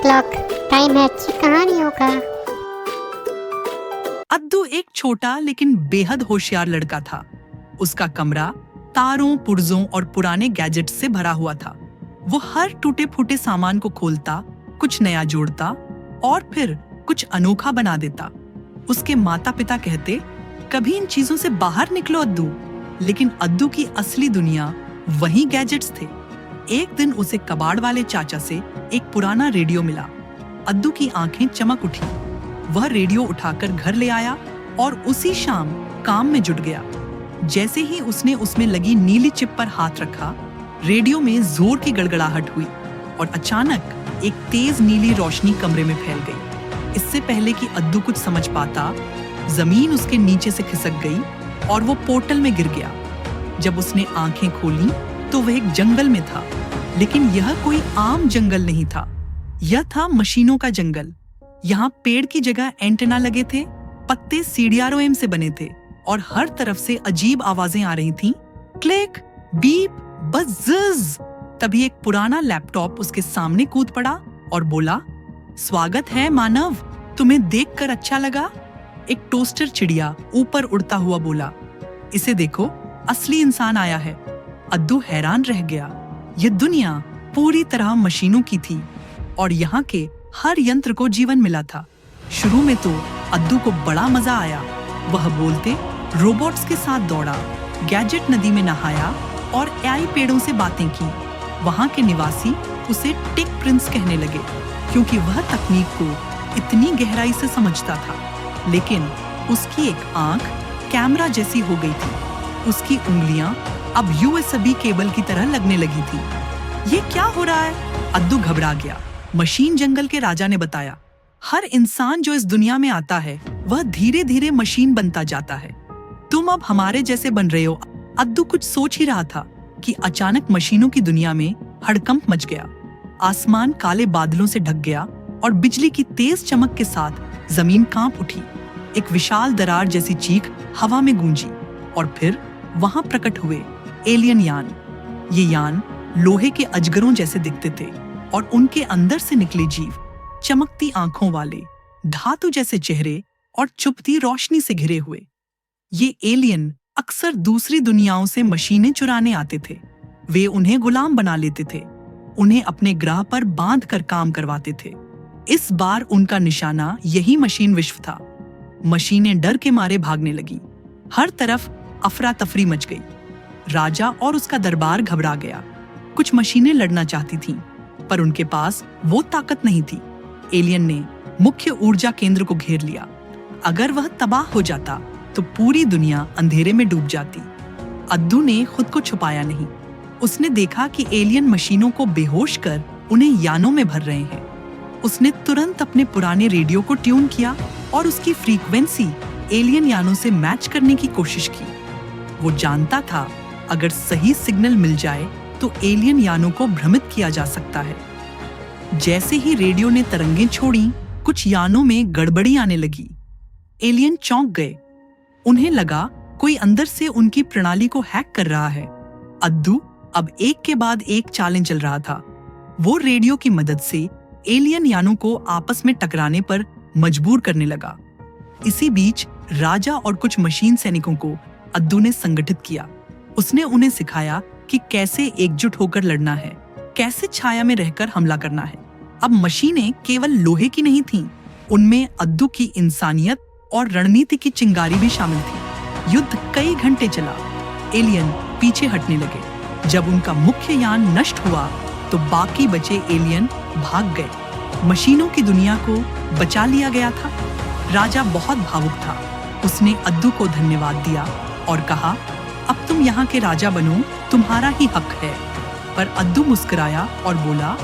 Clock, time है अच्छी कहानियों का। अद्दू एक छोटा लेकिन बेहद होशियार लड़का था। उसका कमरा तारों, पुर्जों और पुराने गैजेट्स से भरा हुआ था। वो हर टूटे फूटे सामान को खोलता, कुछ नया जोड़ता और फिर कुछ अनोखा बना देता। उसके माता पिता कहते, कभी इन चीजों से बाहर निकलो अद्दू। लेकिन अद्दू की असली दुनिया वही गैजेट्स थे। एक दिन उसे कबाड़ वाले चाचा से एक पुराना रेडियो मिला। अद्दू की आंखें चमक उठी। वह रेडियो उठाकर घर ले आया और उसी शाम काम में जुट गया। जैसे ही उसने उसमें लगी नीली चिप पर हाथ रखा, रेडियो में जोर की गड़गड़ाहट हुई और अचानक एक तेज नीली रोशनी कमरे में फैल गई। इससे पहले कि अद्दू कुछ समझ पाता, जमीन उसके नीचे से खिसक गई और वो पोर्टल में गिर गया। जब उसने आंखें खोलीं, तो वह एक जंगल में था। लेकिन यह कोई आम जंगल नहीं था। यह था मशीनों का जंगल। यहाँ पेड़ की जगह एंटेना लगे थे, पत्ते सीडीआरओएम से बने थे और हर तरफ से अजीब आवाजें आ रही थीं। Click, beep, buzz. तभी एक पुराना लैपटॉप उसके सामने कूद पड़ा और बोला, स्वागत है मानव, तुम्हें देखकर अच्छा लगा। एक टोस्टर चिड़िया ऊपर उड़ता हुआ बोला, इसे देखो, असली इंसान आया है। अद्दू हैरान रह गया। यह दुनिया पूरी तरह मशीनों की थी और यहाँ के हर यंत्र को जीवन मिला था। शुरू में तो अद्दू को बड़ा मजा आया। वह बोलते रोबोट्स के साथ दौड़ा, गैजेट नदी में नहाया और एआई पेड़ों से बातें की। वहाँ के निवासी उसे टेक प्रिंस कहने लगे, क्योंकि वह तकनीक को इतनी गहराई से समझता था। लेकिन उसकी एक आंख कैमरा जैसी हो गई थी। उसकी उंगलियां अब यूएसबी केबल की तरह लगने लगी थी। ये क्या हो रहा है? अद्दू घबरा गया। मशीन जंगल के राजा ने बताया, हर इंसान जो इस दुनिया में आता है, वह धीरे धीरे मशीन बनता जाता है। तुम अब हमारे जैसे बन रहे हो। अद्दू कुछ सोच ही रहा था कि अचानक मशीनों की दुनिया में हड़कंप मच गया। आसमान काले बादलों से ढक गया और बिजली की तेज चमक के साथ जमीन कांप उठी। एक विशाल दरार जैसी चीख हवा में गूंजी और फिर वहां प्रकट हुए एलियन यान। ये यान लोहे के अजगरों जैसे दिखते थे और उनके अंदर से निकले जीव चमकती आंखों वाले, धातु जैसे चेहरे और चुभती रोशनी से घिरे हुए। ये एलियन अक्सर दूसरी दुनियाओं से मशीनें चुराने आते थे। वे उन्हें गुलाम बना लेते थे, उन्हें अपने ग्रह पर बांध कर काम करवाते थे। इस बार उनका निशाना यही मशीन विश्व था। मशीनें डर के मारे भागने लगी। हर तरफ अफरा तफरी मच गई। राजा और उसका दरबार घबरा गया। कुछ मशीनें लड़ना चाहती थीं, पर उनके पास वो ताकत नहीं थी। एलियन ने मुख्य ऊर्जा केंद्र को घेर लिया। अगर वह तबाह हो जाता तो पूरी दुनिया अंधेरे में डूब जाती। अद्दू ने खुद को छुपाया नहीं। उसने देखा कि एलियन मशीनों को बेहोश कर उन्हें यानों में भर रहे हैं। उसने तुरंत अपने पुराने रेडियो को ट्यून किया और उसकी फ्रीक्वेंसी एलियन यानों से मैच करने की कोशिश की। वो जानता था, अगर सही सिग्नल मिल जाए तो एलियन यानों को भ्रमित किया जा सकता है। जैसे ही रेडियो ने तरंगें छोड़ी, कुछ यानों में गड़बड़ी आने लगी। एलियन चौंक गए। उन्हें लगा कोई अंदर से उनकी प्रणाली को हैक कर रहा है। अद्दू अब एक के बाद एक चालें चल रहा था। वो रेडियो की मदद से एलियन यानों को आपस में टकराने पर मजबूर करने लगा। इसी बीच राजा और कुछ मशीन सैनिकों को अद्दू ने संगठित किया। उसने उन्हें सिखाया कि कैसे एकजुट होकर लड़ना है, कैसे छाया में रहकर हमला करना है। अब मशीनें केवल लोहे की नहीं थीं, उनमें अद्दू की इंसानियत और रणनीति की चिंगारी भी शामिल थी। युद्ध कई घंटे चला। एलियन पीछे हटने लगे। जब उनका मुख्य यान नष्ट हुआ तो बाकी बचे एलियन भाग गए। मशीनों की दुनिया को बचा लिया गया था। राजा बहुत भावुक था। उसने अद्दू को धन्यवाद दिया और कहा, अब तुम यहाँ के राजा बनो, तुम्हारा ही हक है। पर अद्दू मुस्कुराया और बोला,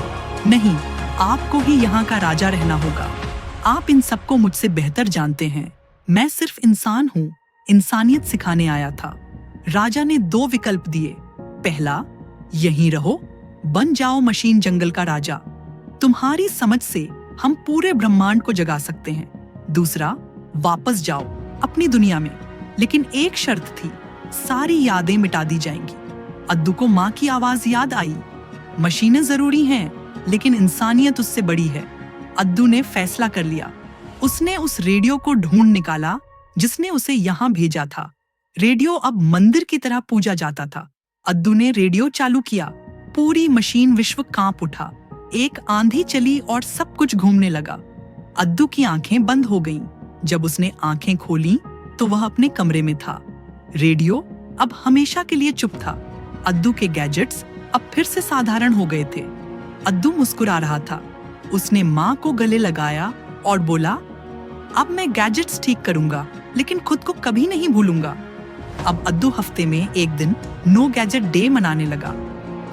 नहीं, आपको ही यहाँ का राजा रहना होगा। आप इन सबको मुझसे बेहतर जानते हैं। मैं सिर्फ इंसान हूँ, इंसानियत सिखाने आया था। राजा ने 2 विकल्प दिए। पहला, यहीं रहो, बन जाओ मशीन जंगल का राजा। तुम्हारी समझ से हम पूरे ब्रह्मांड को जगा सकते हैं। दूसरा, वापस जाओ अपनी दुनिया में, लेकिन एक शर्त थी, सारी यादें मिटा दी जाएंगी। अद्दू को माँ की आवाज याद आई, मशीनें जरूरी हैं, लेकिन इंसानियत उससे बड़ी है। अद्दू ने फैसला कर लिया। उसने उस रेडियो को ढूंढ निकाला जिसने उसे यहाँ भेजा था। रेडियो अब मंदिर की तरह पूजा जाता था। अद्दू ने रेडियो चालू किया। पूरी मशीन विश्व कांप उठा। एक आंधी चली और सब कुछ घूमने लगा। अद्दू की आंखें बंद हो गईं। जब उसने आंखें खोली तो वह अपने कमरे में था। रेडियो अब हमेशा के लिए चुप था। अद्दू के गैजेट्स अब फिर से साधारण हो गए थे। अद्दू मुस्कुरा रहा था। उसने माँ को गले लगाया और बोला, अब मैं गैजेट्स ठीक करूंगा, लेकिन खुद को कभी नहीं भूलूंगा। अब अद्दू हफ्ते में एक दिन नो गैजेट डे मनाने लगा।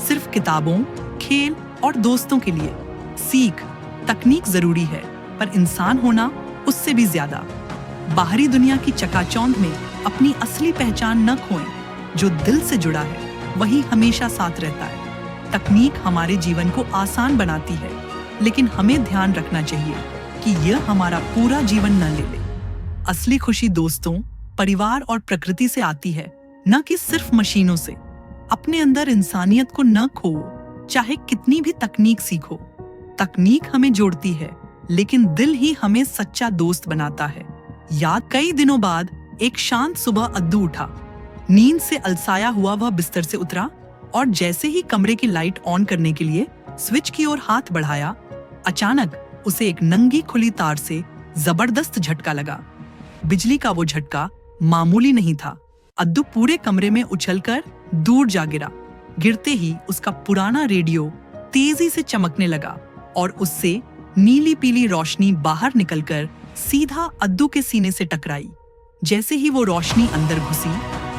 सिर्फ किताबों, खेल और दोस्तों के लिए। सीख, तकनीक जरूरी है, पर इंसान होना उससे भी ज्यादा। बाहरी दुनिया की चकाचौंध में अपनी असली पहचान न खोएं। जो दिल से जुड़ा है वही हमेशा साथ रहता है। तकनीक हमारे जीवन को आसान बनाती है, लेकिन हमें ध्यान रखना चाहिए कि यह हमारा पूरा जीवन न ले ले। असली खुशी दोस्तों, परिवार और प्रकृति से आती है, न कि सिर्फ मशीनों से। अपने अंदर इंसानियत को न खोओ, चाहे कितनी भी तकनीक सीखो। तकनीक हमें जोड़ती है, लेकिन दिल ही हमें सच्चा दोस्त बनाता है। याद कई दिनों बाद एक शांत सुबह अद्दू उठा। नींद से अलसाया हुआ वह बिस्तर से उतरा और जैसे ही कमरे की लाइट ऑन करने के लिए स्विच की ओर हाथ बढ़ाया, अचानक उसे एक नंगी खुली तार से जबरदस्त झटका लगा। बिजली का वो झटका मामूली नहीं था। अद्दू पूरे कमरे में उछलकर दूर जा गिरा। गिरते ही उसका पुराना रेडियो तेजी से चमकने लगा और उससे नीली पीली रोशनी बाहर निकलकर सीधा अद्दू के सीने से टकराई। जैसे ही वो रोशनी अंदर घुसी,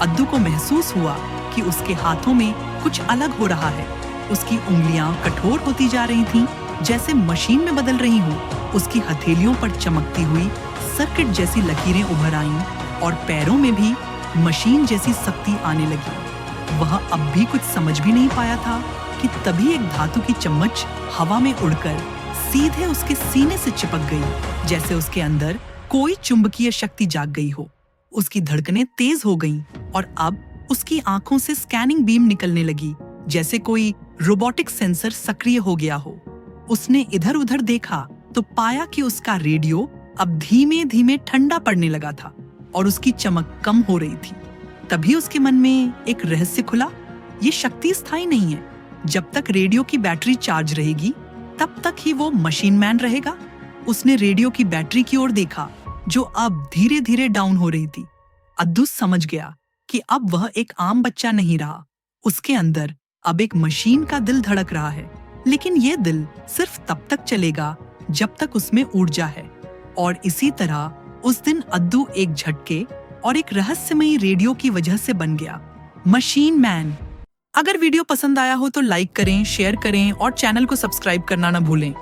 अद्दू को महसूस हुआ कि उसके हाथों में कुछ अलग हो रहा है। उसकी उंगलियां कठोर होती जा रही थीं, जैसे मशीन में बदल रही हूँ। उसकी हथेलियों पर चमकती हुई सर्किट जैसी लकीरें उभर आईं और पैरों में भी मशीन जैसी शक्ति आने लगी। वह अब भी कुछ समझ भी नहीं पाया था कि तभी एक धातु की चम्मच हवा में उड़कर सीधे उसके सीने से चिपक गई, जैसे उसके अंदर कोई चुंबकीय शक्ति जाग गई हो। उसकी धड़कनें तेज हो गईं और अब उसकी आंखों से स्कैनिंग बीम निकलने लगी, जैसे कोई रोबोटिक सेंसर सक्रिय हो गया हो। उसने इधर उधर देखा तो पाया कि उसका रेडियो अब धीमे धीमे ठंडा पड़ने लगा था और उसकी चमक कम हो रही थी। तभी उसके मन में एक रहस्य खुला। ये शक्ति स्थायी नहीं है। जब तक रेडियो की बैटरी चार्ज रहेगी, तब तक ही वो मशीन मैन रहेगा। उसने रेडियो की बैटरी की ओर देखा, जो अब धीरे धीरे डाउन हो रही थी। अद्दू समझ गया कि अब वह एक आम बच्चा नहीं रहा। उसके अंदर अब एक मशीन का दिल धड़क रहा है, लेकिन ये दिल सिर्फ तब तक चलेगा जब तक उसमें ऊर्जा है। और इसी तरह उस दिन अद्दू एक झटके और एक रहस्यमयी रेडियो की वजह से बन गया मशीन मैन। अगर वीडियो पसंद आया हो तो लाइक करें, शेयर करें और चैनल को सब्सक्राइब करना न भूलें।